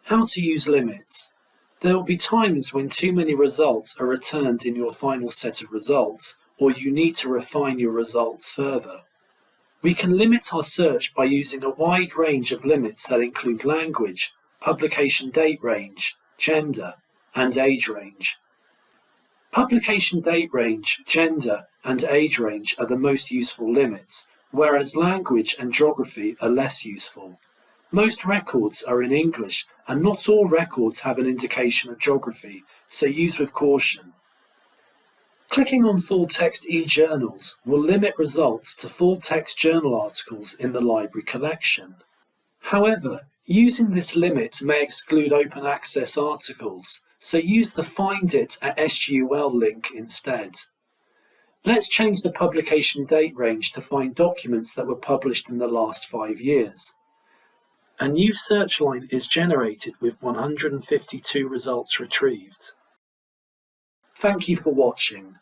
How to use limits. There will be times when too many results are returned in your final set of results, or you need to refine your results further. We can limit our search by using a wide range of limits that include language, publication date range, gender, and age range. Publication date range, gender, and age range are the most useful limits, whereas language and geography are less useful. Most records are in English, and not all records have an indication of geography, so use with caution. Clicking on full-text e-journals will limit results to full-text journal articles in the library collection. However, using this limit may exclude open access articles, so use the Find It at SGUL link instead. Let's change the publication date range to find documents that were published in the last 5 years. A new search line is generated with 152 results retrieved. Thank you for watching.